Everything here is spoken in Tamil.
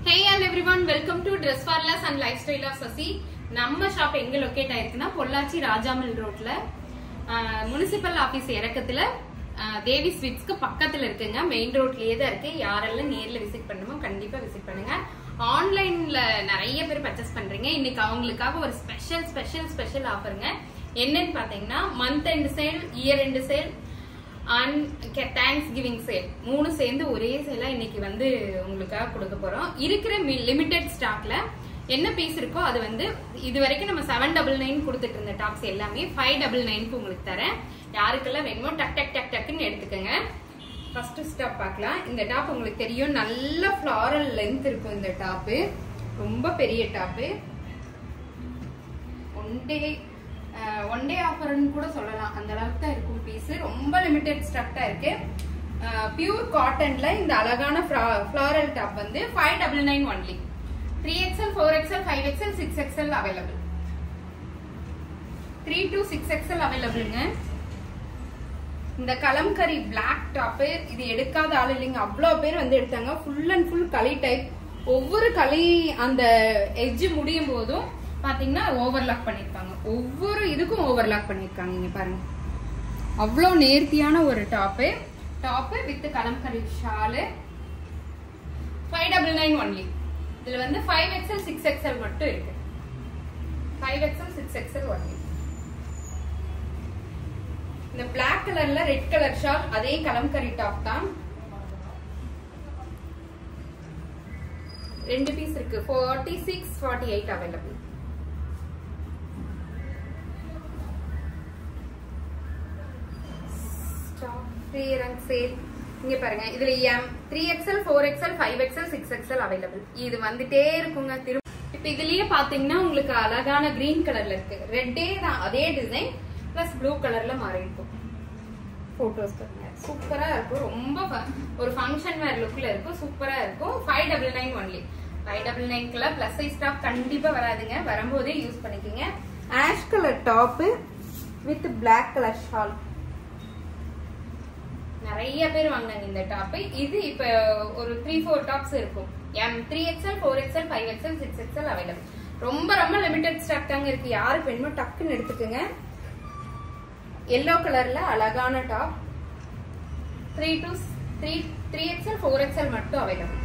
Hey and everyone, welcome to Dress for Less and Lifestyle of Sasi. நம்ம ஷாப் எங்க லொகேட் ஆயிருக்குன்னா பொள்ளாச்சி ராஜாமல் ரோட்ல முனிசிபல் ஆபீஸ் இறக்கத்துல தேவி ஸ்வீட்ஸ்க்கு பக்கத்துல இருக்குங்க. மெயின் ரோட்லயே தான் இருக்கு. யாரெல்லாம் நேர்ல விசிட் பண்ணுமோ கண்டிப்பா விசிட் பண்ணுங்க. ஆன்லைன்ல நிறைய பேர் பர்ச்சேஸ் பண்றீங்க. இன்னைக்கு அவங்களுக்காக ஒரு ஸ்பெஷல் ஆஃபருங்க. என்னன்னு பாத்தீங்கன்னா month end sale, year end sale and thanks giving sale மூணு சேர்ந்து ஒரே சேலா இன்னைக்கு வந்து உங்களுக்காக கொடுக்க போறோம். இருக்கிற லிமிடெட் ஸ்டாக்ல என்ன பீஸ் இருக்கோ அது வந்து இது வரைக்கும் நம்ம 799 கொடுத்துட்டு இருந்த டாப்ஸ் எல்லாமே 599 உங்களுக்கு தரேன். யாருக்கெல்லாம் வேணுமோ டக் டக் டக் டக்குன்னு எடுத்துக்கங்க. ஃபர்ஸ்ட் ஸ்டாப் பார்க்கலாம். இந்த டாப் உங்களுக்கு தெரியும், நல்ல ஃபிளாரல் லென்த் இருக்கும். இந்த டாப்பு ரொம்ப பெரிய டாப்பு. ஒன் டே ஆஃபர்னு கூட சொல்லலாம், அந்த அளவுக்கு தான் இருக்கும் பீஸ். ரொம்ப லிமிடெட் ஸ்டாக் தான் இருக்கு. பியூர் காட்டன்ல இந்த அழகான ஃபிளாரல் டாப் வந்து 599 only. 3XL, 4XL, 5XL, 6XL available. 3 to 6XL அவைலபிள்ங்க. இந்த கலம்கரி பிளாக் டாப் இது எடுக்காத ஆள் இல்லைங்க, அவ்வளோ பேர் வந்து எடுத்தாங்க. ஃபுல் அண்ட் ஃபுல் களி டைப். ஒவ்வொரு களி அந்த எட்ஜ் முடியும் போதும் பாத்தீங்கன்னா ஓவர்லாக் பண்ணிருப்பாங்க. ஒவ்வொரு இதுக்கும் ஓவர்லாக் பண்ணிருக்காங்க. இங்க பாருங்க, அவ்வளோ நேர்த்தியான ஒரு top with kalamkari shawl. 599 only. இதுல வந்து 5XL, 6XL மட்டும் இருக்கு. 5XL, 6XL only. இந்த பிளாக் கலர்ல ரெட் கலர் ஷால், அதே கலம்கரி டாப் தான். 2 பீஸ் இருக்கு. 46, 48 அவைலபிள். Clearance sale. இங்க பாருங்க, இதுல 3XL, 4XL, 5XL, 6XL available. இது வந்துட்டே இருக்குங்க. இப்ப இதுலயே பாத்தீங்கன்னா உங்களுக்கு அழகான கிரீன் கலர்ல இருக்கு. ரெட்டே தான், அதே டிசைன் பிளஸ் ப்ளூ கலர்ல மாறி இருக்கும். போட்டோஸ் பாருங்க, சூப்பரா இருக்கும். ரொம்ப ஒரு ஃபங்க்ஷன் வேர் லுக்ல இருக்கும். சூப்பரா இருக்கும். 599 ஒன்லி. 599க்குள்ள பிளஸ் சைஸ் டாப் கண்டிப்பா வராதுங்க. வரும்போதே யூஸ் பண்ணிக்கோங்க. Ash colour top with black colour shawl. நிறைய பேர் வாங்கினாங்க இந்த டாப். இது இப்ப ஒரு 3-4 டாப்ஸ் இருக்கும். 3XL, 4XL, 5XL, 6XL available. ரொம்ப ரொம்ப லிமிடெட் ஸ்டாக் தாங்க இருக்கு. யாருக்கு வேணுமோ டக்குன்னு எடுத்துக்கோங்க. எல்லோ கலர்ல அழகான டாப். 3XL, 4XL மட்டும் அவைலபிள்.